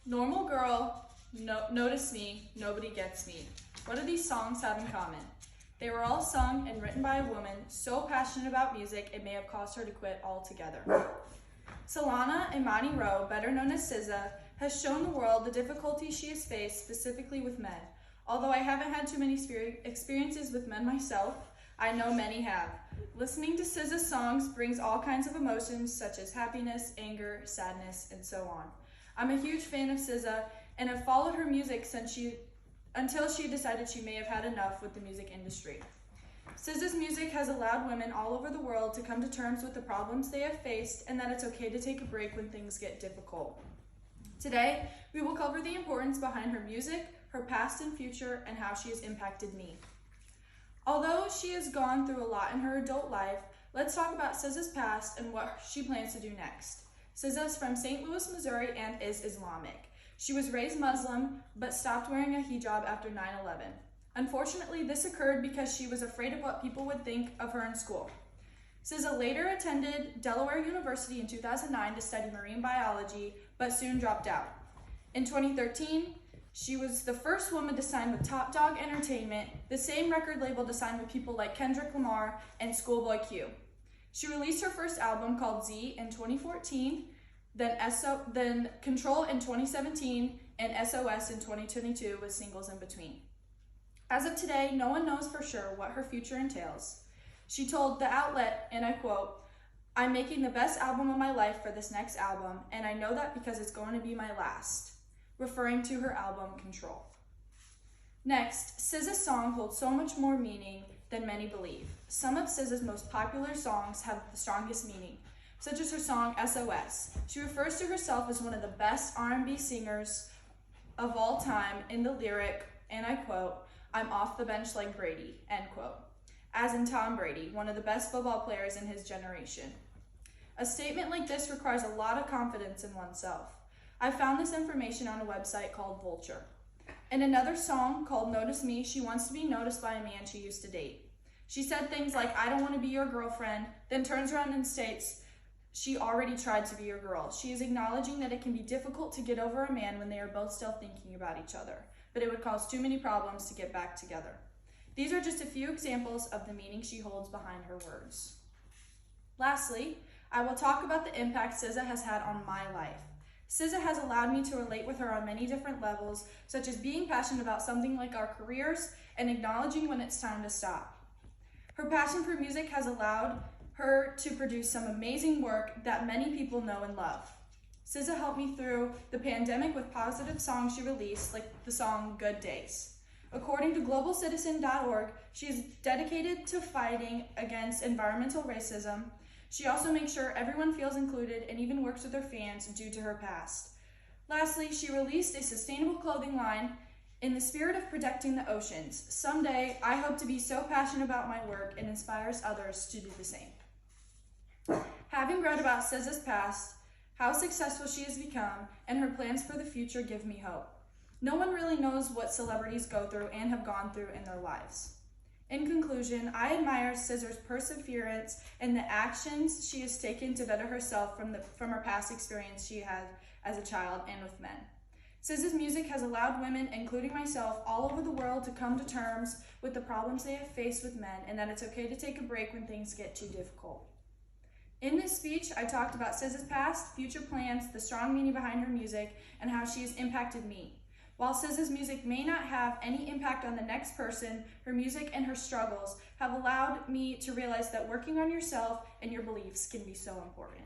Normal girl, notice me, nobody gets me. What do these songs have in common? They were all sung and written by a woman so passionate about music it may have caused her to quit altogether. Solana Imani Rowe, better known as SZA, has shown the world the difficulties she has faced specifically with men. Although I haven't had too many experiences with men myself, I know many have. Listening to SZA's songs brings all kinds of emotions such as happiness, anger, sadness, and so on. I'm a huge fan of SZA and have followed her music until she decided she may have had enough with the music industry. SZA's music has allowed women all over the world to come to terms with the problems they have faced and that it's okay to take a break when things get difficult. Today, we will cover the importance behind her music, her past and future, and how she has impacted me. Although she has gone through a lot in her adult life, let's talk about SZA's past and what she plans to do next. SZA is from St. Louis, Missouri, and is Islamic. She was raised Muslim, but stopped wearing a hijab after 9/11. Unfortunately, this occurred because she was afraid of what people would think of her in school. SZA later attended Delaware University in 2009 to study marine biology, but soon dropped out. In 2013, she was the first woman to sign with Top Dog Entertainment, the same record label to sign with people like Kendrick Lamar and Schoolboy Q. She released her first album called Z in 2014, then Control in 2017, and SOS in 2022 with singles in between. As of today, no one knows for sure what her future entails. She told The Outlet, and I quote, "I'm making the best album of my life for this next album, and I know that because it's going to be my last," referring to her album Control. Next, SZA's song holds so much more meaning than many believe. Some of SZA's most popular songs have the strongest meaning, such as her song SOS. She refers to herself as one of the best R&B singers of all time in the lyric, and I quote, "I'm off the bench like Brady," end quote, as in Tom Brady, one of the best football players in his generation. A statement like this requires a lot of confidence in oneself. I found this information on a website called Vulture. In another song called Notice Me, she wants to be noticed by a man she used to date. She said things like, "I don't want to be your girlfriend," then turns around and states she already tried to be your girl. She is acknowledging that it can be difficult to get over a man when they are both still thinking about each other, but it would cause too many problems to get back together. These are just a few examples of the meaning she holds behind her words. Lastly, I will talk about the impact SZA has had on my life. SZA has allowed me to relate with her on many different levels, such as being passionate about something like our careers and acknowledging when it's time to stop. Her passion for music has allowed her to produce some amazing work that many people know and love. SZA helped me through the pandemic with positive songs she released, like the song Good Days. According to globalcitizen.org, she is dedicated to fighting against environmental racism. She also makes sure everyone feels included and even works with her fans due to her past. Lastly, she released a sustainable clothing line in the spirit of protecting the oceans. Someday, I hope to be so passionate about my work and inspires others to do the same. Having read about SZA's past, how successful she has become, and her plans for the future give me hope. No one really knows what celebrities go through and have gone through in their lives. In conclusion, I admire SZA's perseverance and the actions she has taken to better herself from her past experience she had as a child and with men. SZA's music has allowed women, including myself, all over the world to come to terms with the problems they have faced with men and that it's okay to take a break when things get too difficult. In this speech, I talked about SZA's past, future plans, the strong meaning behind her music, and how she has impacted me. While SZA's music may not have any impact on the next person, her music and her struggles have allowed me to realize that working on yourself and your beliefs can be so important.